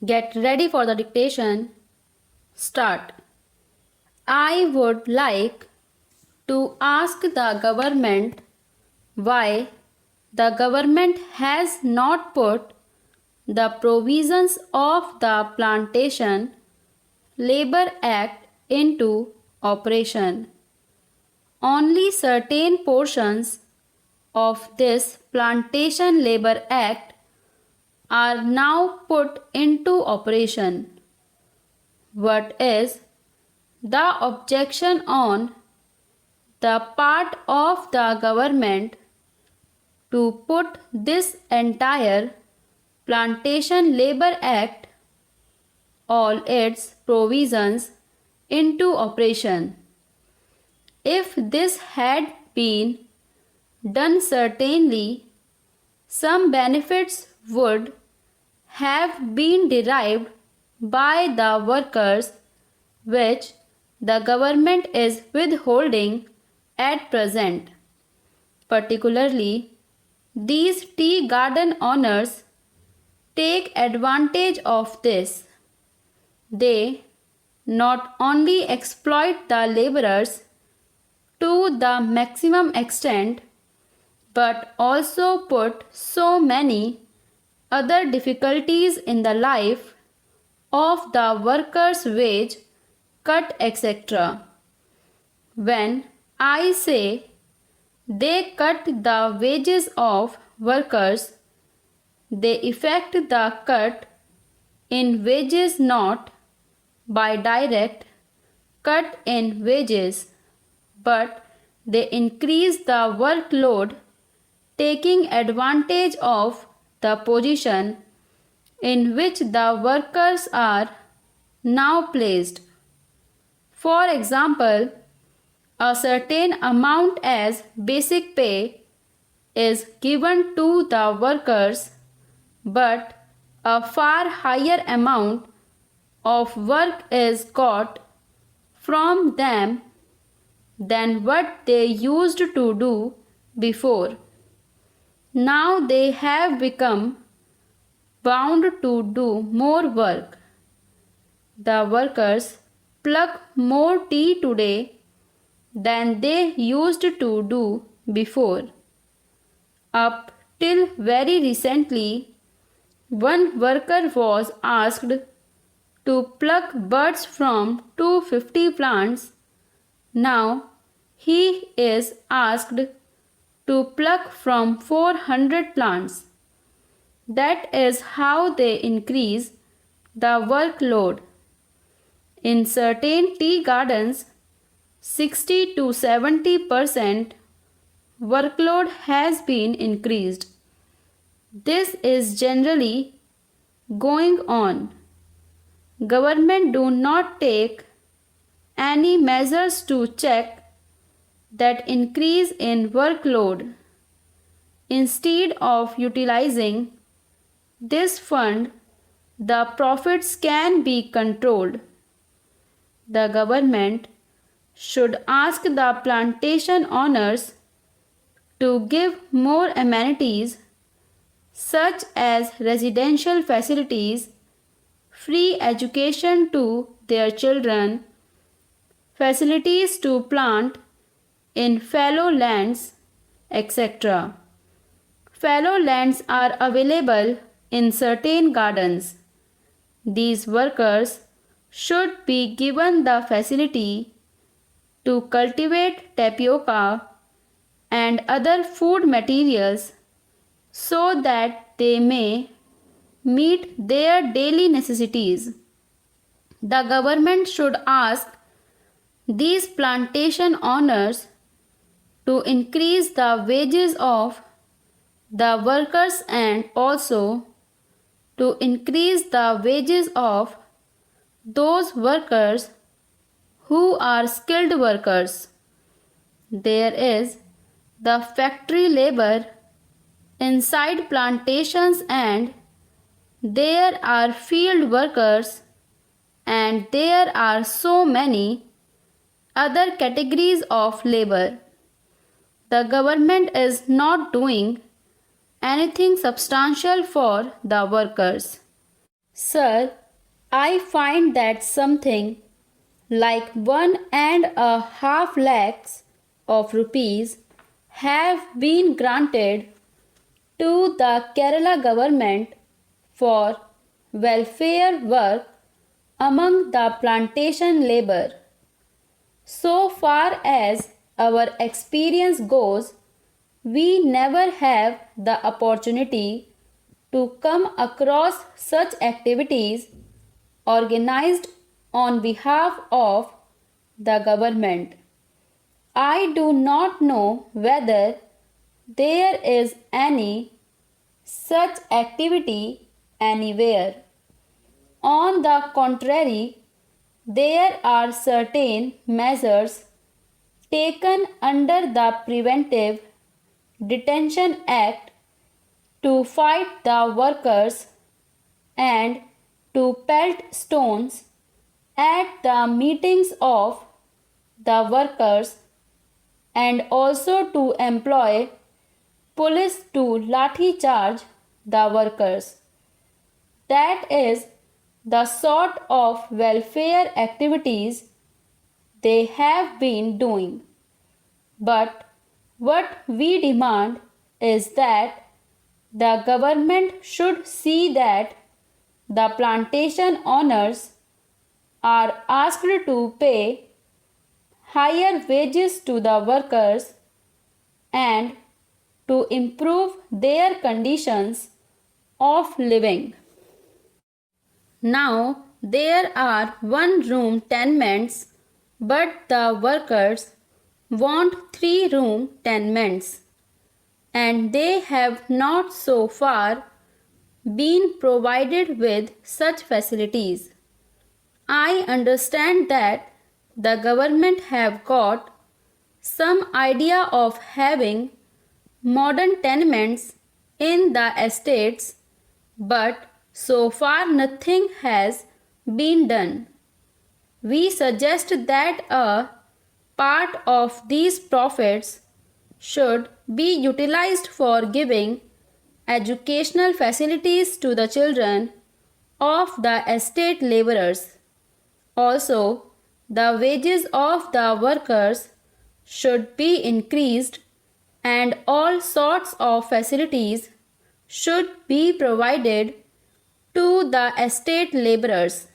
Get ready for the dictation. Start. I would like to ask the government why the government has not put the provisions of the Plantation Labor Act into operation. Only certain portions of this Plantation Labor Act are now put into operation. What is the objection on the part of the government to put this entire Plantation Labor Act, all its provisions, into operation? If this had been done, certainly some benefits would have been derived by the workers which the government is withholding at present. Particularly, these tea garden owners take advantage of this. They not only exploit the laborers to the maximum extent, but also put so many other difficulties in the life of the workers' wage cut, etc. When I say they cut the wages of workers, they effect the cut in wages not by direct cut in wages, but they increase the workload, taking advantage of the position in which the workers are now placed. For example, a certain amount as basic pay is given to the workers, but a far higher amount of work is got from them than what they used to do before. Now they have become bound to do more work. The workers pluck more tea today than they used to do before. Up till very recently, one worker was asked to pluck buds from 250 plants. Now he is asked to pluck from 400 plants. That is how they increase the workload. In certain tea gardens, 60 to 70% workload has been increased. This is generally going on. Government do not take any measures to check that increase in workload. Instead of utilizing this fund, the profits can be controlled. The government should ask the plantation owners to give more amenities such as residential facilities, free education to their children, facilities to plant in fallow lands, etc. Fallow lands are available in certain gardens. These workers should be given the facility to cultivate tapioca and other food materials so that they may meet their daily necessities. The government should ask these plantation owners to increase the wages of the workers and also to increase the wages of those workers who are skilled workers. There is the factory labor inside plantations, and there are field workers, and there are so many other categories of labor. The government is not doing anything substantial for the workers. Sir, I find that something like 1.5 lakhs of rupees have been granted to the Kerala government for welfare work among the plantation labor. So far as our experience goes, we never have the opportunity to come across such activities organized on behalf of the government. I do not know whether there is any such activity anywhere. On the contrary, there are certain measures taken under the Preventive Detention Act to fight the workers and to pelt stones at the meetings of the workers and also to employ police to lathi charge the workers. That is the sort of welfare activities they have been doing. But what we demand is that the government should see that the plantation owners are asked to pay higher wages to the workers and to improve their conditions of living. Now there are one-room tenements, but the workers want three-room tenements, and they have not so far been provided with such facilities. I understand that the government have got some idea of having modern tenements in the estates, but so far nothing has been done. We suggest that a part of these profits should be utilized for giving educational facilities to the children of the estate laborers. Also, the wages of the workers should be increased and all sorts of facilities should be provided to the estate laborers.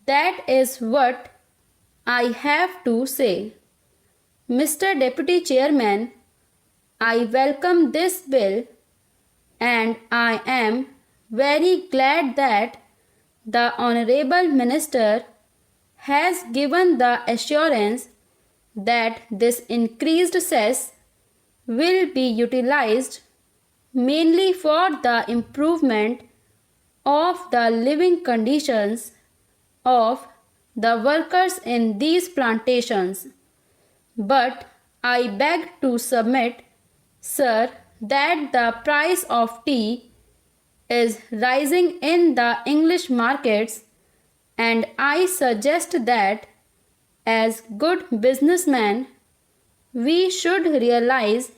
That is what I have to say. Mr. Deputy Chairman, I welcome this bill and I am very glad that the Honorable Minister has given the assurance that this increased cess will be utilized mainly for the improvement of the living conditions of the workers in these plantations. But I beg to submit, sir, that the price of tea is rising in the English markets, and I suggest that as good businessmen we should realize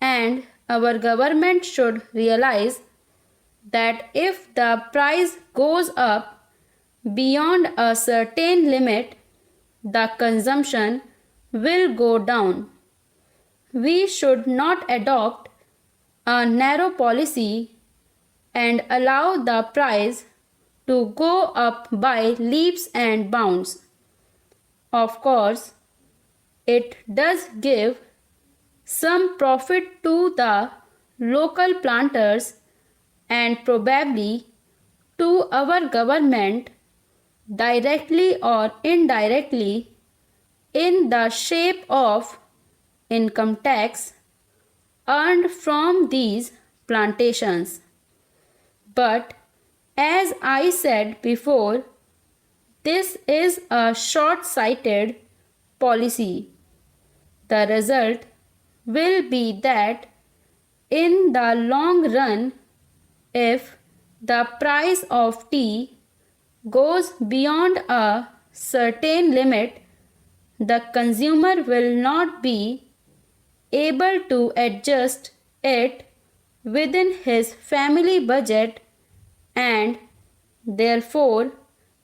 and our government should realize that if the price goes up beyond a certain limit, the consumption will go down. We should not adopt a narrow policy and allow the price to go up by leaps and bounds. Of course, it does give some profit to the local planters and probably to our government directly or indirectly in the shape of income tax earned from these plantations. But as I said before, this is a short-sighted policy. The result will be that in the long run, if the price of tea goes beyond a certain limit, the consumer will not be able to adjust it within his family budget, and Therefore,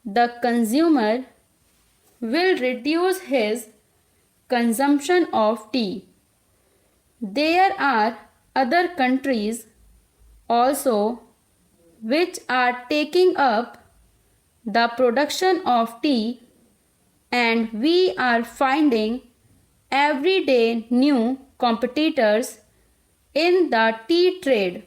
the consumer will reduce his consumption of tea. There are other countries also which are taking up the production of tea, and we are finding every day new competitors in the tea trade.